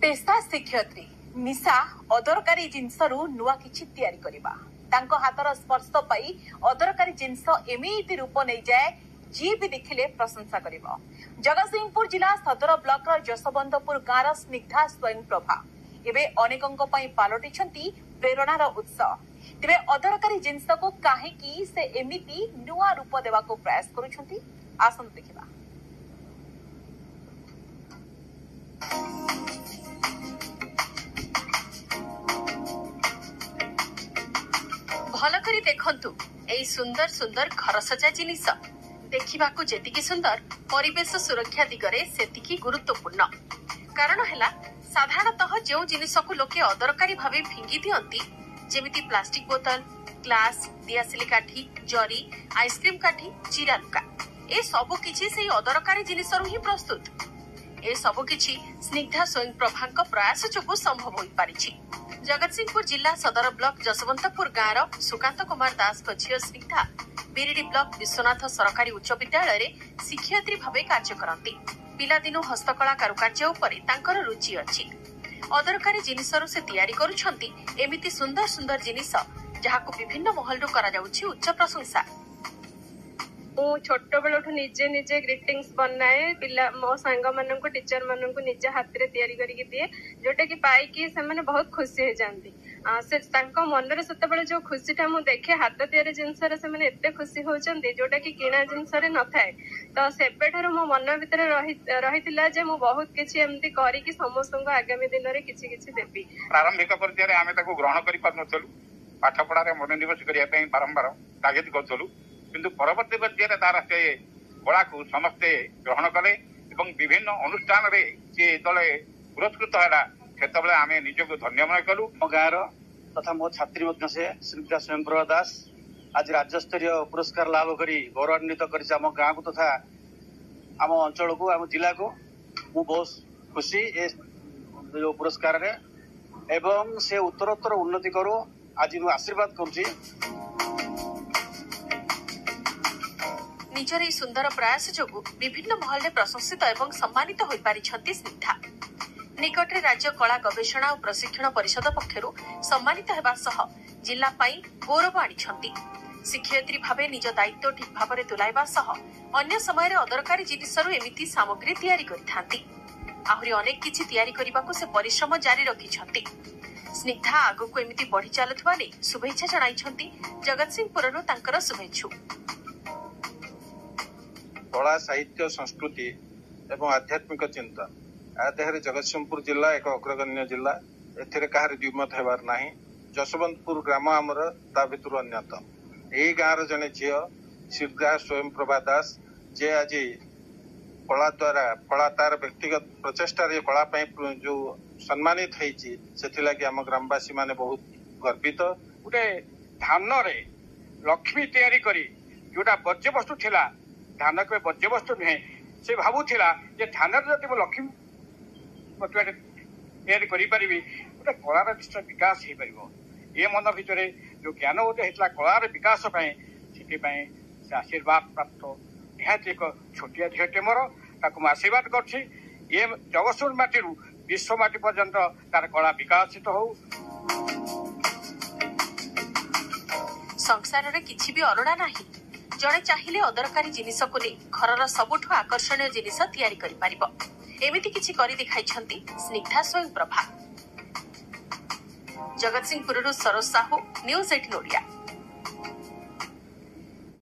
पेशा शिक्षयत्री निशा अदरकारी जिनसरू नुआ किछि तयारी करिबा तांको हातर स्पर्श पाई अदरकारी जिनस एमिति रूप नै जाए जी भी देखिले प्रशंसा करिबो। जगतसिंहपुर जिला सदर ब्लॉक जसवंतपुर गाँव स्निग्धा स्वयं प्रभा एबे अनेकंक पई पालटिछंती प्रेरणार उत्स। तेबे अदरकारी जिनस को काहेकि से एमिति नुआ रूप देवा को प्रयास करूछंती आसन देखिबा। भल करी देखंतु एई सुंदर सुंदर घर सजा जिनिस देखिबाकू जेतिकी सुंदर परिवेश सुरक्षा दिगरे सेतिकी गुरुत्वपूर्ण। कारण हैला साधारणतः जो जिनिस को लोके अदरकारी भावे फिंगी दियंती जेमिति प्लास्टिक बोतल, ग्लास, दियासिली काठी, जरी, आइसक्रीम काठी, चिरा लुका ए सबु किछि सेई अदरकारी जिनिसरु ही प्रस्तुत। ए सबु किछि स्निग्धा स्वयं प्रभांक प्रयास जोगु संभव होई पारिछि। जगतसिंहपुर जिला सदर ब्लॉक जसवंतपुर गाँव सुकांत कुमार दास झील स्निग्धा बिरिडी ब्लॉक विश्वनाथ सरकारी उच्च विद्यालय रे शिक्षयत्री भावे कार्य करती। पिलादिनु हस्तकला कारुकार्य उपरे तांकर रुचि अछि। अदरकारी जिनिसरु से तयारी करूछंती एमिति सुंदर सुंदर जिनिस जहाको विभिन्न महलरु करा जाउछि उच्च प्रशंसा। छोट बेलू निजे निजे ग्रीटिंग्स बनाए पिला मो सांग मान को टीचर मान को निजे हाथ रे तैयारी करके दिए जोटा कि पाई से माने बहुत खुशी हो जाती। से मन रे सते बेले जो खुशीटा मु देखे हाथ तैयारी जिनस रे से माने एते खुशी होचंती जोटा कि किणा जिनस रे न थाए। तो सेबेठारु मो मन भितर रहितिला जे मु बहुत किछि एमती करी कि समस्त को आगामी दिन रे किछि किछि देबी। प्रारंभिक पर्याय आमे ताको ग्रहण करि पारनथलु पाठ पढ़ा रे मनोनिवेश करिया पई बारंबार तागिद करथलु किंतु परवर्ती पर्याय तार से कला को समस्ते ग्रहण कले एवं विभिन्न अनुष्ठान रे जे तले पुरस्कृत हैला सेतबेले आमे निजको धन्य मन कलु। मो गाँव तथा मो छात्री मध्य से स्निग्धा स्वयं प्रभा दास आज राज्य स्तरीय पुरस्कार लाभ करी गौरवान्वित करिस आम गाँव को तथा आम अंचल को आम जिला को मु बहुत खुशी ए जो पुरस्कार रे एवं से उत्तरोत्तर उन्नति करू आज मु आशीर्वाद करूची। निजर सुंदर प्रयास जोगु विभिन्न महल प्रशंसित एवं सम्मानित होई पारिछंती स्निग्धा। निकटरे राज्य कला गवेषणा और प्रशिक्षण परिषद पक्षरु सम्मानित हेबा सह जिला पाई गौरव आनिछंती। शिक्षयत्री भावे निज दायित्व ठीक भाबरे तुलाइबा सह अन्य समय रे अदरकारी जिनिसरु एमिति सामग्री तयारी करिथांती। आहुरी अनेक किछि तयारी करिबाकू से परिश्रम जारी रखिछंती। स्निग्धा आगुको एमिति बढ़ी चालुथबा नै शुभेच्छा जणाइछंती जगतसिंहपुरनु तांकर शुभेच्छु। कला साहित्य संस्कृति एवं आध्यात्मिक चिंतन आदेहरे जगतसिंहपुर जिला एक अग्रगण्य जिला एथिरे कहार द्विमत हेबार नाही। जसवंतपुर ग्राम आमर ता भितर अन्यतम एई गाँव जने झील स्निग्धा स्वयं प्रभा दास जे आज कला द्वारा कला तार व्यक्तिगत प्रचेष्टा रे कला पई जो सम्मानित होईची सेथिलागी आम ग्रामवासी माने बहुत गर्वित। गोटे धान रे लक्ष्मी तैयारी करी जोटा वर्ज्य वस्तु थिला धान के वर्ज्य वस्तु नुहे से भावुला जे धान जब लक्ष्मी तैयारी करें गोटे कलार निश्चय विकास हो पार ये मन भितर जो ज्ञान गोटे होता कलार विकास से आशीर्वाद प्राप्त निहाती एक छोटिया झीटे मोर ताकू आशीर्वाद कर जगतसिंहपुर माटी विश्व माटी पर्यंत तार कला विकासित हो। संसार रे किछि भी अरुणा नाही। जड़े चाहिए अदरकारी जिनिस को नहीं घर सबुठु आकर्षणीय जिनिस तैयारी करि परिबो एमिति किछि करि दिखाइछंती स्निग्धा स्वयं प्रभा। जगतसिंहपुररु सरोज साहू, न्यूज 18 ओडिया।